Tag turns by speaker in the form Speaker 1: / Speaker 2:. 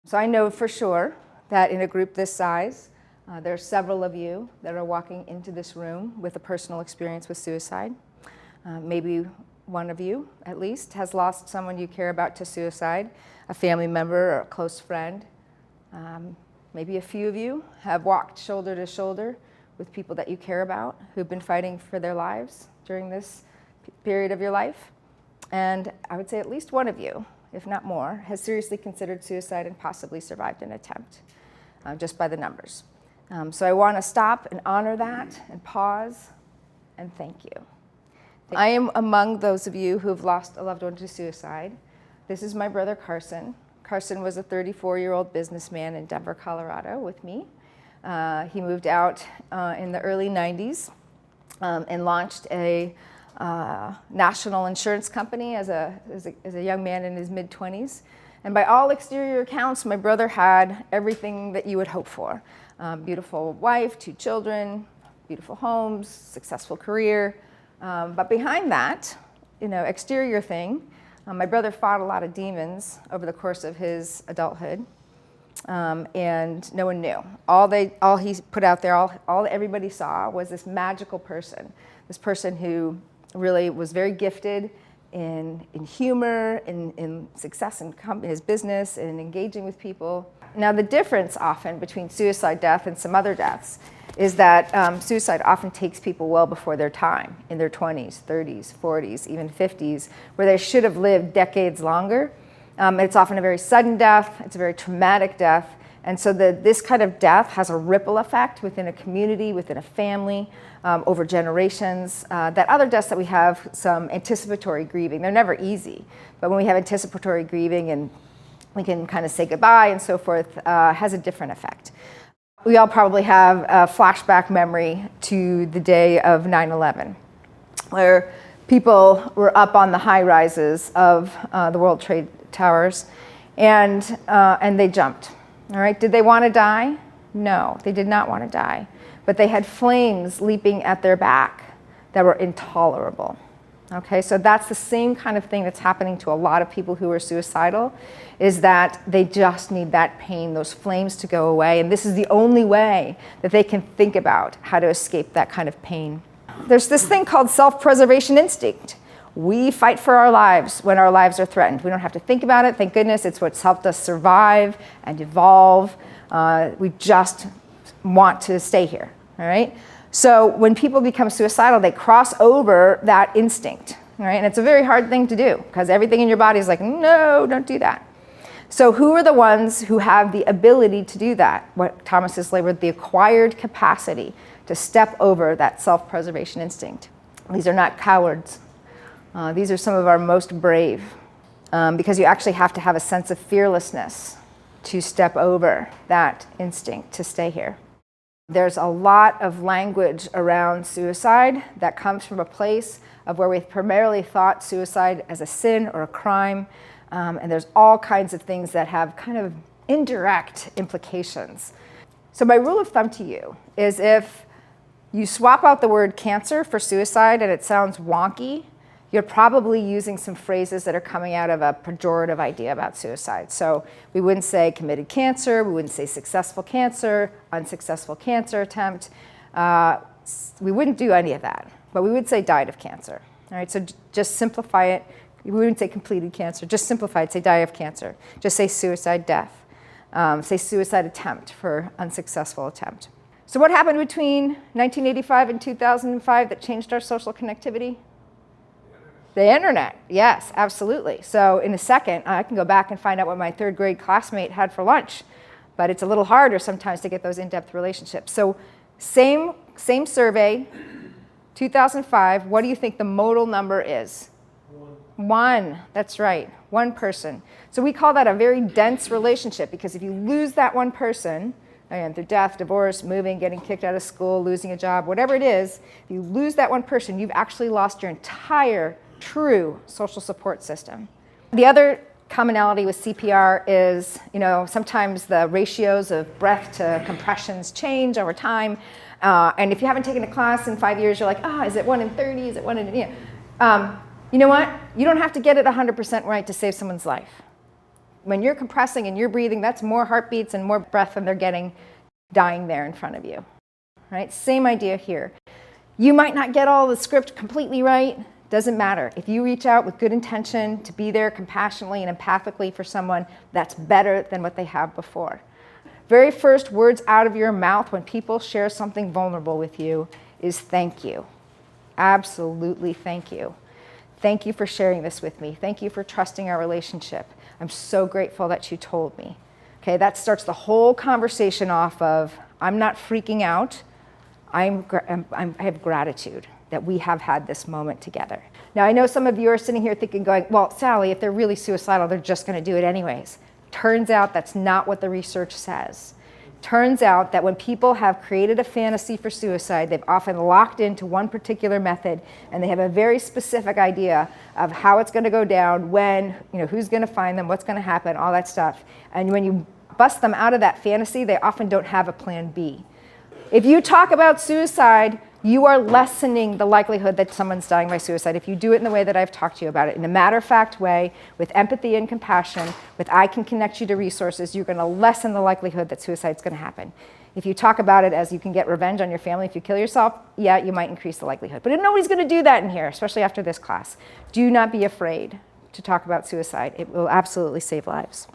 Speaker 1: So I know for sure that in a group this size, there are several of you that are walking into this room with a personal experience with suicide. Maybe one of you, at least, has lost someone you care about to suicide, a family member or a close friend. Maybe a few of you have walked shoulder to shoulder with people that you care about who've been fighting for their lives during this period of your life. And I would say at least one of you, if not more, has seriously considered suicide and possibly survived an attempt, just by the numbers. So I want to stop and honor that and pause and thank you. I am among those of you who have lost a loved one to suicide. This is my brother Carson. Carson was a 34-year-old businessman in Denver, Colorado with me. He moved out in the early 90s and launched a national insurance company as a young man in his mid-20s. And by all exterior accounts, my brother had everything that you would hope for. Beautiful wife, 2 children, beautiful homes, successful career. But behind that, exterior thing, my brother fought a lot of demons over the course of his adulthood. And no one knew. All he put out there, all everybody saw was this magical person, this person who really was very gifted in humor, in success in his business, and engaging with people. Now the difference often between suicide death and some other deaths is that suicide often takes people well before their time, in their 20s, 30s, 40s, even 50s, where they should have lived decades longer. It's often a very sudden death, it's a very traumatic death, and so this kind of death has a ripple effect within a community, within a family, over generations. That other deaths that we have some anticipatory grieving, they're never easy, but when we have anticipatory grieving and we can kind of say goodbye and so forth, has a different effect. We all probably have a flashback memory to the day of 9/11, where people were up on the high rises of the World Trade Towers, and they jumped. All right, did they want to die? No, they did not want to die, but they had flames leaping at their back that were intolerable. Okay, so that's the same kind of thing that's happening to a lot of people who are suicidal, is that they just need that pain, those flames to go away, and this is the only way that they can think about how to escape that kind of pain. There's this thing called self-preservation instinct. We fight for our lives when our lives are threatened. We don't have to think about it, thank goodness. It's what's helped us survive and evolve. We just want to stay here, all right? So when people become suicidal, they cross over that instinct, all right? And it's a very hard thing to do because everything in your body is like, no, don't do that. So who are the ones who have the ability to do that? What Thomas has labeled the acquired capacity to step over that self-preservation instinct. These are not cowards. These are some of our most brave because you actually have to have a sense of fearlessness to step over that instinct to stay here. There's a lot of language around suicide that comes from a place of where we've primarily thought suicide as a sin or a crime, and there's all kinds of things that have kind of indirect implications. So my rule of thumb to you is if you swap out the word cancer for suicide and it sounds wonky, you're probably using some phrases that are coming out of a pejorative idea about suicide. So we wouldn't say committed cancer, we wouldn't say successful cancer, unsuccessful cancer attempt. We wouldn't do any of that, but we would say died of cancer. All right, so just simplify it. We wouldn't say completed cancer, just simplify it, say die of cancer. Just say suicide death. Say suicide attempt for unsuccessful attempt. So what happened between 1985 and 2005 that changed our social connectivity? The internet, yes, absolutely. So in a second, I can go back and find out what my 3rd grade classmate had for lunch, but it's a little harder sometimes to get those in-depth relationships. So same survey, 2005, what do you think the modal number is? 1, that's right, 1 person. So we call that a very dense relationship because if you lose that one person, again, through death, divorce, moving, getting kicked out of school, losing a job, whatever it is, if you lose that one person, you've actually lost your entire true social support system. The other commonality with CPR is, sometimes the ratios of breath to compressions change over time. And if you haven't taken a class in 5 years, you're like, is it 1 in 30? Is it 1 in, you know what? You don't have to get it 100% right to save someone's life. When you're compressing and you're breathing, that's more heartbeats and more breath than they're getting dying there in front of you, right? Same idea here. You might not get all the script completely right. Doesn't matter. If you reach out with good intention to be there compassionately and empathically for someone, that's better than what they have before. Very first words out of your mouth when people share something vulnerable with you is thank you. Absolutely thank you. Thank you for sharing this with me. Thank you for trusting our relationship. I'm so grateful that you told me. Okay, that starts the whole conversation off of, I'm not freaking out. I have gratitude that we have had this moment together. Now, I know some of you are sitting here thinking, going, well, Sally, if they're really suicidal, they're just going to do it anyways. Turns out that's not what the research says. Turns out that when people have created a fantasy for suicide, they've often locked into one particular method, and they have a very specific idea of how it's going to go down, when, who's going to find them, what's going to happen, all that stuff. And when you bust them out of that fantasy, they often don't have a plan B. If you talk about suicide, you are lessening the likelihood that someone's dying by suicide if you do it in the way that I've talked to you about it, in a matter-of-fact way, with empathy and compassion, with I can connect you to resources. You're going to lessen the likelihood that suicide's going to happen. If you talk about it as you can get revenge on your family if you kill yourself, yeah, you might increase the likelihood. But nobody's going to do that in here, especially after this class. Do not be afraid to talk about suicide. It will absolutely save lives.